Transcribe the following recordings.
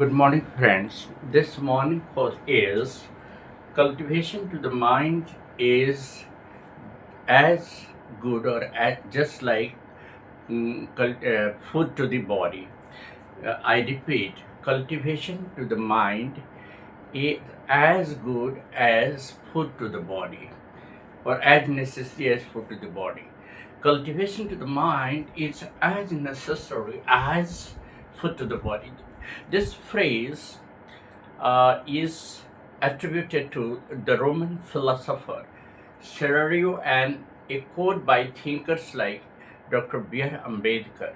Good morning, friends. This morning course is cultivation to the mind is as good or just like food to the body. I repeat, cultivation to the mind is as good as food to the body or as necessary as food to the body. Cultivation to the mind is as necessary as food to the body. This phrase is attributed to the Roman philosopher Cicero and echoed by thinkers like Dr. B.R. Ambedkar.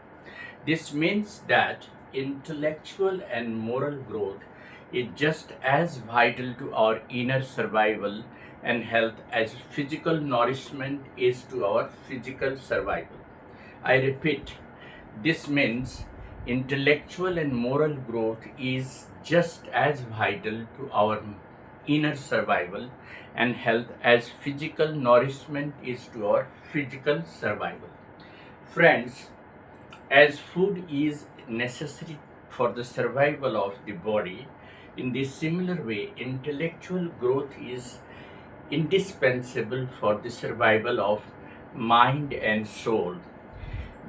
This means that intellectual and moral growth is just as vital to our inner survival and health as physical nourishment is to our physical survival. I repeat, this means intellectual and moral growth is just as vital to our inner survival and health as physical nourishment is to our physical survival. Friends, as food is necessary for the survival of the body, in this similar way, intellectual growth is indispensable for the survival of mind and soul.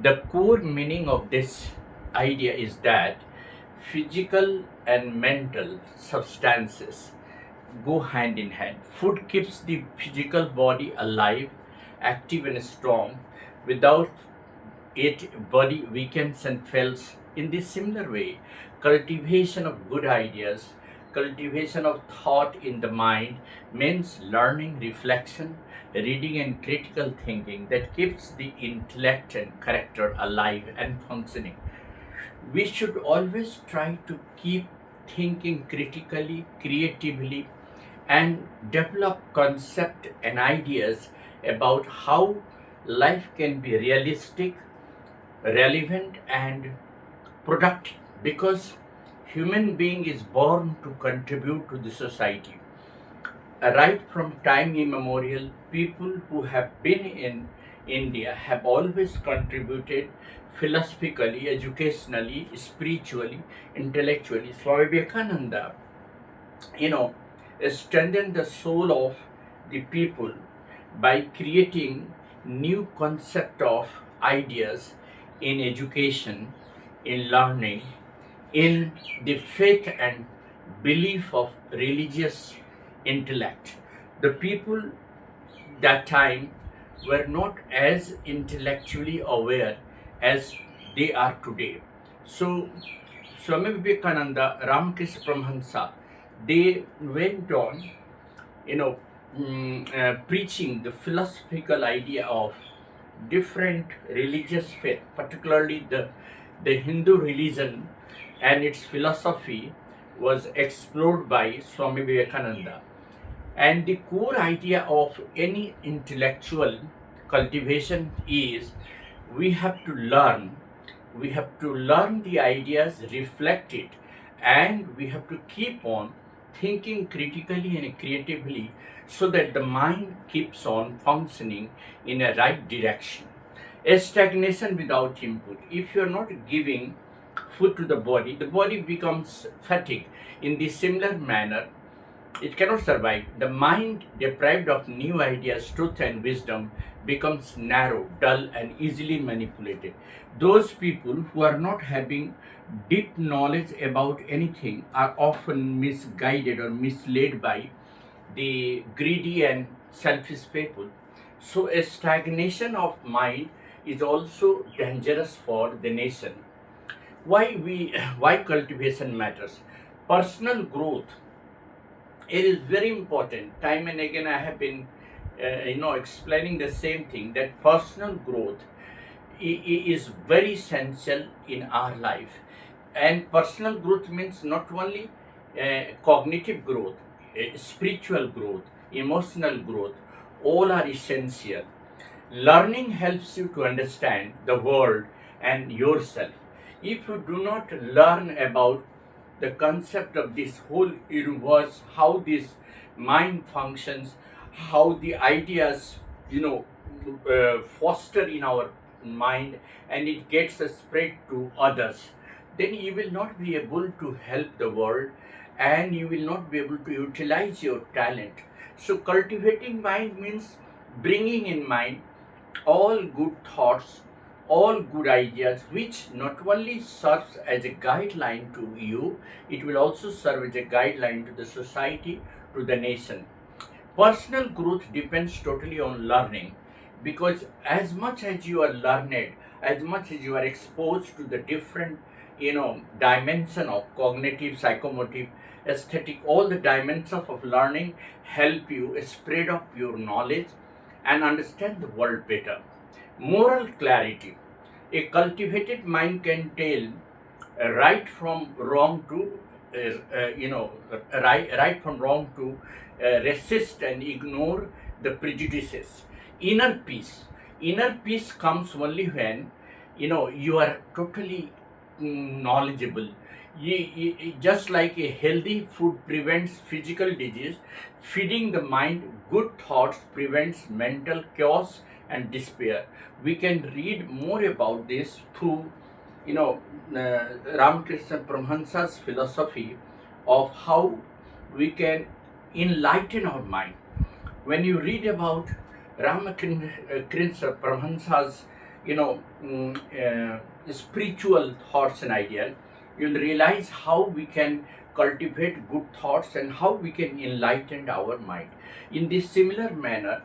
The core meaning of this idea is that physical and mental substances go hand in hand. Food keeps the physical body alive, active, and strong. Without it, body weakens and fails. In this similar way, cultivation of good ideas, cultivation of thought in the mind means learning, reflection, reading, and critical thinking that keeps the intellect and character alive and functioning. We should always try to keep thinking critically, creatively, and develop concept and ideas about how life can be realistic, relevant, and productive, because human being is born to contribute to the society. Right from time immemorial, people who have been in India have always contributed philosophically, educationally, spiritually, intellectually. Swami Vivekananda, you know, strengthened the soul of the people by creating new concept of ideas in education, in learning, in the faith and belief of religious intellect. The people that time were not as intellectually aware as they are today. So, Swami Vivekananda, Ramakrishna Paramahansa, they went on, preaching the philosophical idea of different religious faith, particularly the Hindu religion and its philosophy was explored by Swami Vivekananda. And the core idea of any intellectual cultivation is we have to learn. We have to learn the ideas, reflect it, and we have to keep on thinking critically and creatively so that the mind keeps on functioning in a right direction. A stagnation without input. If you're not giving food to the body becomes fatigued. In the similar manner, it cannot survive. The mind, deprived of new ideas, truth, and wisdom, becomes narrow, dull, and easily manipulated. Those people who are not having deep knowledge about anything are often misguided or misled by the greedy and selfish people. So, a stagnation of mind is also dangerous for the nation. Why cultivation matters? Personal growth, it is very important. Time and again I have been explaining the same thing, that personal growth is very essential in our life. And personal growth means not only cognitive growth, spiritual growth, emotional growth, all are essential. Learning helps you to understand the world and yourself. If you do not learn about the concept of this whole universe, how this mind functions, how the ideas, foster in our mind and it gets spread to others, then you will not be able to help the world, and you will not be able to utilize your talent. So cultivating mind means bringing in mind all good thoughts, all good ideas, which not only serves as a guideline to you, it will also serve as a guideline to the society, to the nation. Personal growth depends totally on learning, because as much as you are learned, as much as you are exposed to the different dimension of cognitive, psychomotive, aesthetic, all the dimensions of learning help you spread up your knowledge and understand the world better. Moral clarity: a cultivated mind can tell right from wrong to right from wrong to resist and ignore the prejudices. Inner peace comes only when you are totally knowledgeable. Just like a healthy food prevents physical disease, feeding the mind good thoughts prevents mental chaos and despair. We can read more about this through you know, Ramakrishna Paramahansa's philosophy of how we can enlighten our mind. When you read about Ramakrishna Paramahansa's, spiritual thoughts and ideas, you'll realize how we can cultivate good thoughts and how we can enlighten our mind. In this similar manner,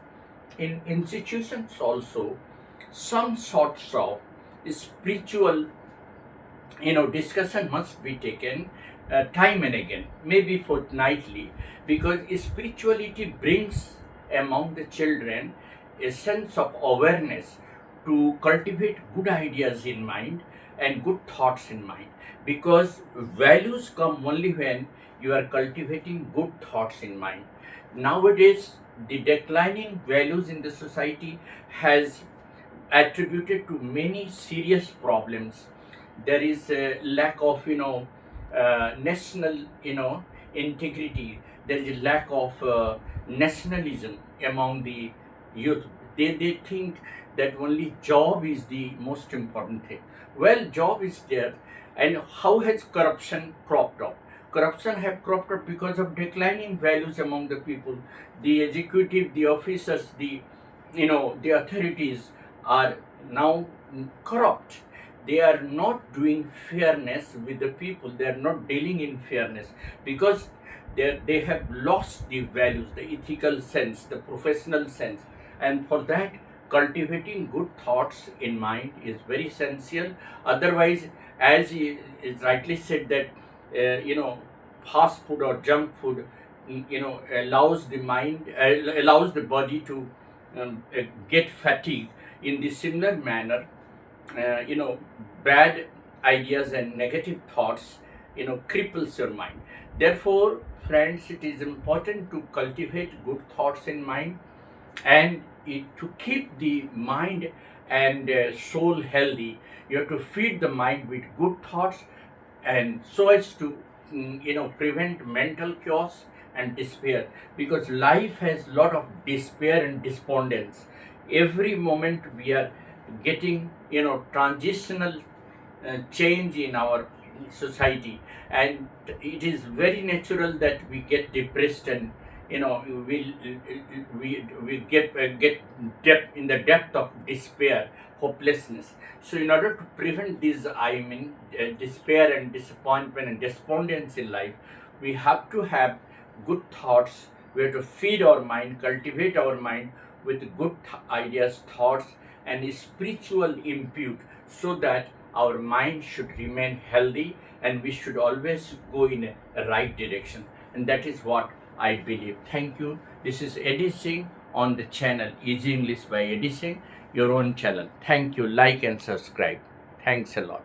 in institutions also, some sorts of spiritual discussion must be taken time and again, maybe fortnightly, because spirituality brings among the children a sense of awareness to cultivate good ideas in mind and good thoughts in mind, because values come only when you are cultivating good thoughts in mind. Nowadays, the declining values in the society has attributed to many serious problems. There is a lack of national integrity. There is a lack of nationalism among the youth. They think that only job is the most important thing. Well, job is there. And how has corruption cropped up? Corruption have cropped up because of declining values among the people. The executive, the officers, the authorities are now corrupt. They are not doing fairness with the people. They are not dealing in fairness, because they have lost the values, the ethical sense, the professional sense. And for that, cultivating good thoughts in mind is very essential. Otherwise, as he is rightly said, that fast food or junk food allows the mind, allows the body to get fatigued. In the similar manner, bad ideas and negative thoughts cripples your mind. Therefore, friends, it is important to cultivate good thoughts in mind, and to keep the mind and soul healthy, you have to feed the mind with good thoughts, and so as to prevent mental chaos and despair, because life has lot of despair and despondence. Every moment we are getting transitional change in our society, and it is very natural that we get depressed, and we get depth in the depth of despair, hopelessness. So in order to prevent this, despair and disappointment and despondence in life, we have to have good thoughts. We have to feed our mind, cultivate our mind with good ideas, thoughts, and spiritual input, so that our mind should remain healthy, and we should always go in a right direction. And that is what I believe. Thank you. This is Eddie Singh on the channel Easy English by Eddie Singh, your own channel. Thank you. Like and subscribe. Thanks a lot.